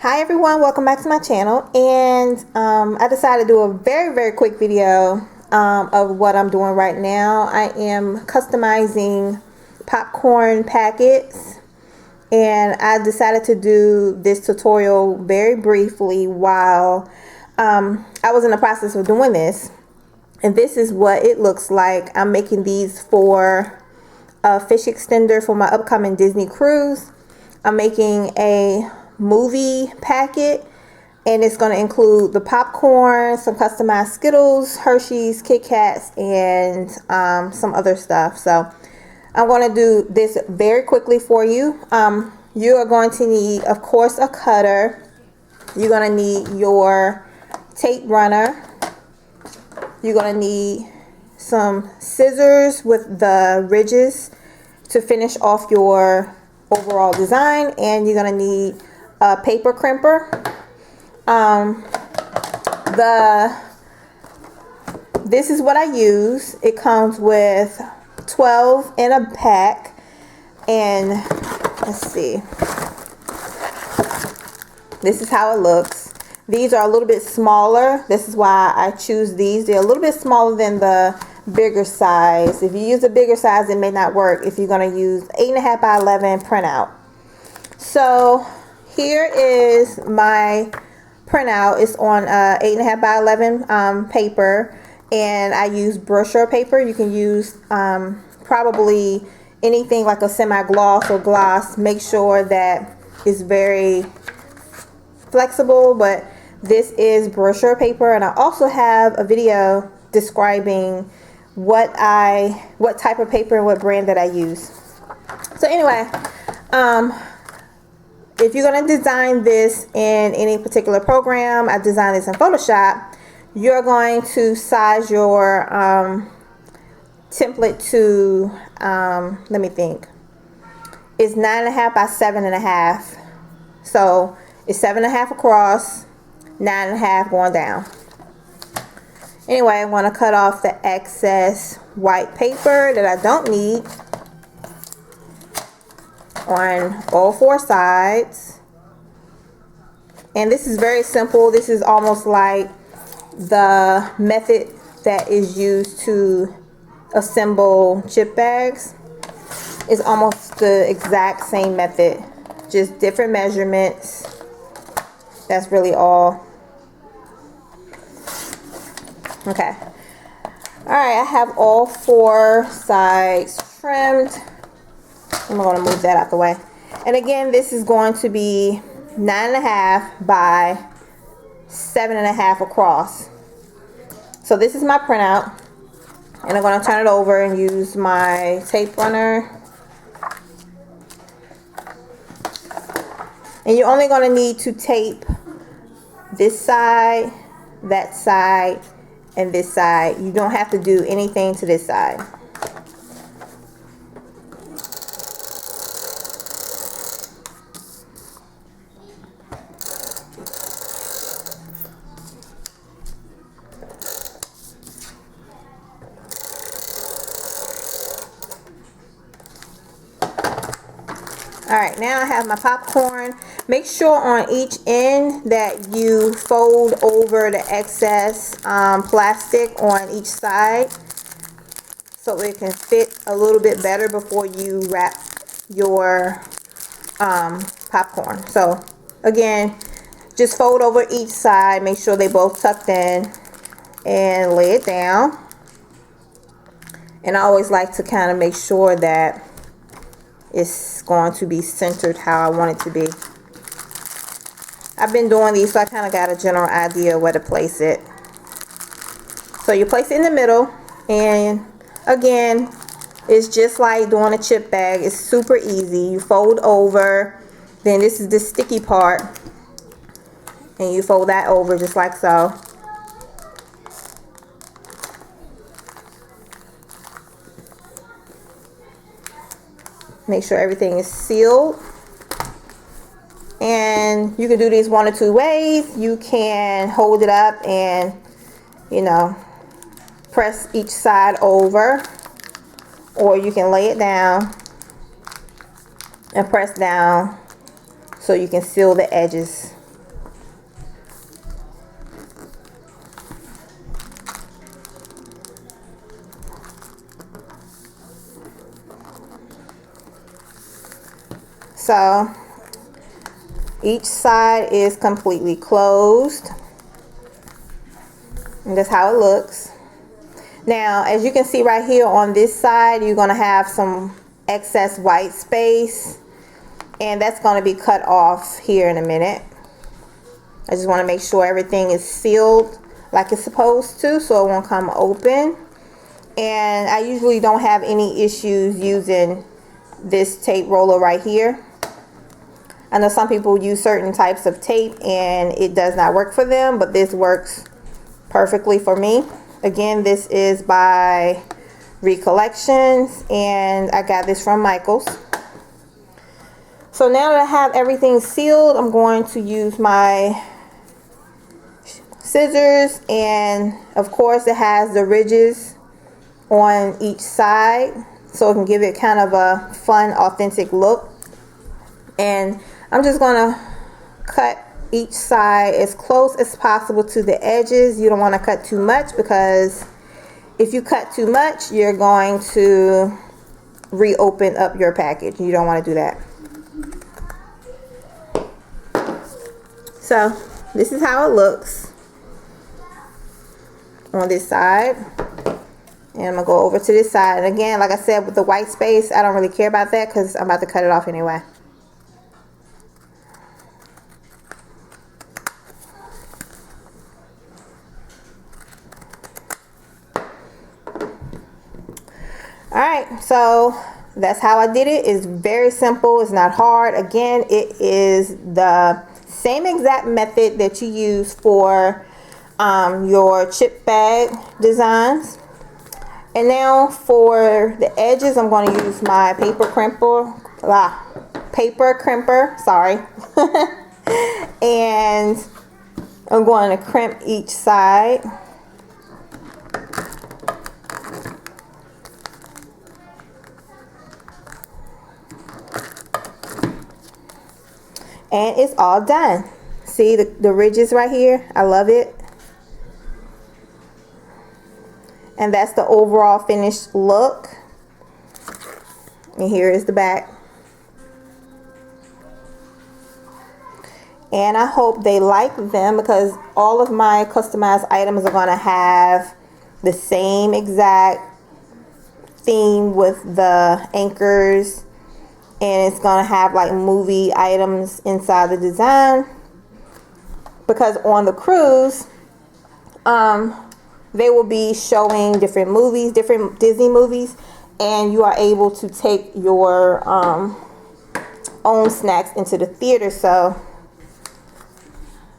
Hi everyone, welcome back to my channel. And I decided to do a very quick video of what I'm doing right now. I am customizing popcorn packets, and I decided to do this tutorial very briefly while I was in the process of doing this. And this is what it looks like. I'm making these for a fish extender for my upcoming Disney cruise. I'm making a movie packet, and it's going to include the popcorn, some customized Skittles, Hershey's, Kit Kats, and some other stuff. So I'm going to do this very quickly for you. You are going to need, of course, a cutter. You're going to need your tape runner. You're going to need some scissors with the ridges to finish off your overall design, and you're going to need a paper crimper. This is what I use. It comes with 12 in a pack, and let's see, this is how it looks. These are a little bit smaller. This is why I choose these. They're a little bit smaller than the bigger size. If you use a bigger size, it may not work if you're going to use 8.5 by 11 printout. So here is my printout. It's on 8.5 by 11 paper, and I use brochure paper. You can use probably anything like a semi-gloss or gloss. Make sure that it's very flexible, but this is brochure paper. And I also have a video describing what type of paper and what brand that I use. So anyway, if you're going to design this in any particular program, I designed this in Photoshop, you're going to size your template to, let me think, it's 9.5 by 7.5. So it's 7.5 across, 9.5 going down. Anyway, I want to cut off the excess white paper that I don't need on all four sides. And this is very simple. This is almost like the method that is used to assemble chip bags. It's almost the exact same method, just different measurements. That's really all. Okay. Alright, I have all four sides trimmed. I'm going to move that out the way. And again, this is going to be 9.5 by 7.5 across. So this is my printout, and I'm going to turn it over and use my tape runner. And you're only going to need to tape this side, that side, and this side. You don't have to do anything to this side. Alright, now I have my popcorn. Make sure on each end that you fold over the excess plastic on each side so it can fit a little bit better before you wrap your popcorn. So again, just fold over each side, make sure they both tucked in, and lay it down. And I always like to kind of make sure that it's going to be centered how I want it to be. I've been doing these, so I kind of got a general idea where to place it. So you place it in the middle, and again, it's just like doing a chip bag. It's super easy. You fold over, then this is the sticky part, and you fold that over just like so. Make sure everything is sealed. And you can do these one or two ways. You can hold it up and, you know, press each side over, or you can lay it down and press down so you can seal the edges. So each side is completely closed, and that's how it looks. Now, as you can see right here on this side, you're going to have some excess white space, and that's going to be cut off here in a minute. I just want to make sure everything is sealed like it's supposed to, so it won't come open. And I usually don't have any issues using this tape roller right here. I know some people use certain types of tape and it does not work for them, but this works perfectly for me. Again, this is by Recollections, and I got this from Michael's. So now that I have everything sealed, I'm going to use my scissors, and of course it has the ridges on each side, so it can give it kind of a fun, authentic look. And I'm just gonna cut each side as close as possible to the edges. You don't want to cut too much, because if you cut too much, you're going to reopen up your package. You don't want to do that. So this is how it looks on this side, and I'm gonna go over to this side. And again, like I said, with the white space, I don't really care about that because I'm about to cut it off anyway. Alright, so that's how I did it. It's very simple. It's not hard. Again, it is the same exact method that you use for your chip bag designs. And now for the edges, I'm going to use my paper crimper, sorry. And I'm going to crimp each side. And it's all done. See the ridges right here? I love it. And that's the overall finished look. And here is the back. And I hope they like them, because all of my customized items are going to have the same exact theme with the anchors. And it's going to have like movie items inside the design, because on the cruise, they will be showing different movies, different Disney movies, and you are able to take your own snacks into the theater. So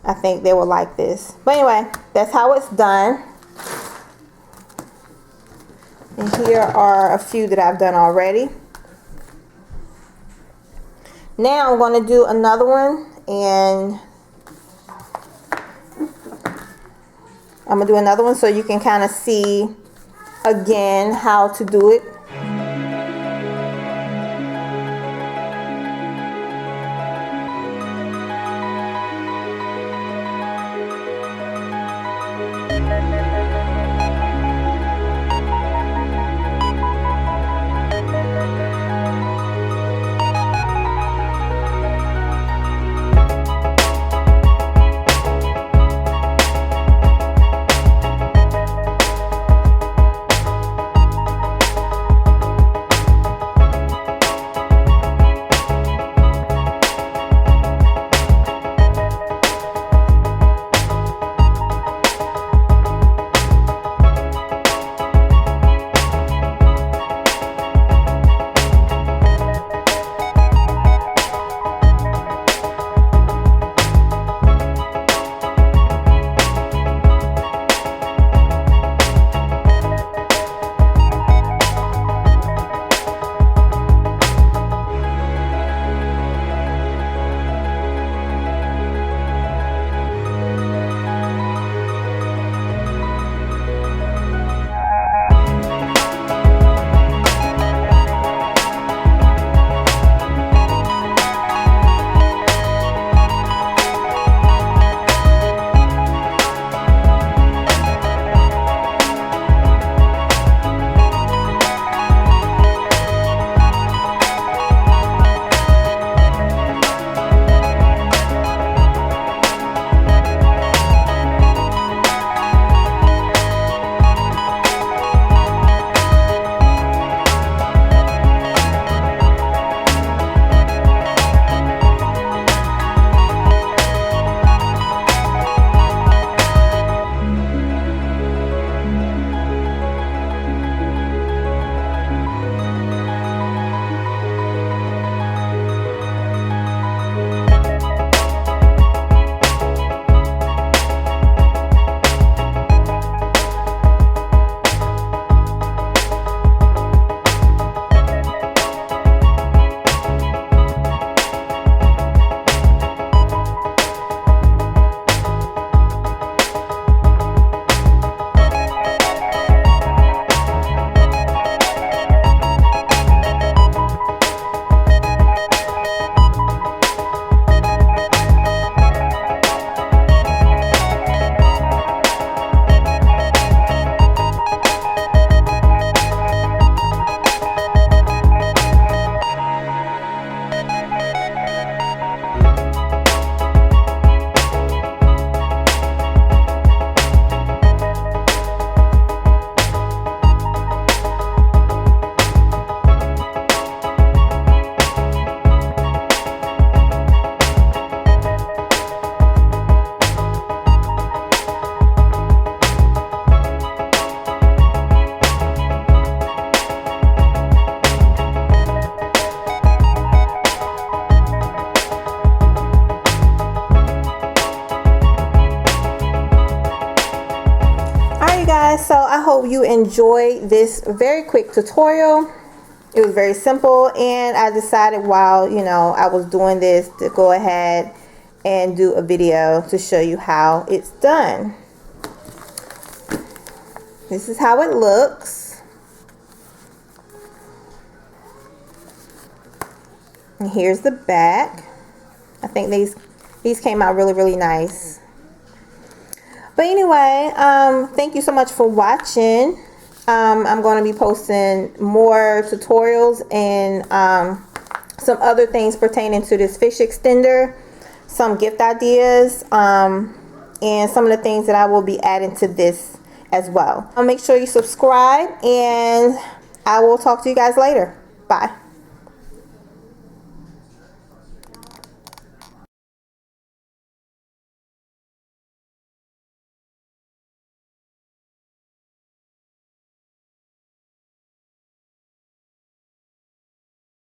I think they will like this. But anyway, that's how it's done. And here are a few that I've done already. Now I'm going to do another one, and I'm going to do another one so you can kind of see again how to do it. enjoyed this very quick tutorial. It was very simple, and I decided while, you know, I was doing this to go ahead and do a video to show you how it's done. This is how it looks. And here's the back. I think these came out really, really nice. But anyway, thank you so much for watching. I'm going to be posting more tutorials and some other things pertaining to this fish extender, some gift ideas, and some of the things that I will be adding to this as well. Make sure you subscribe, and I will talk to you guys later. Bye.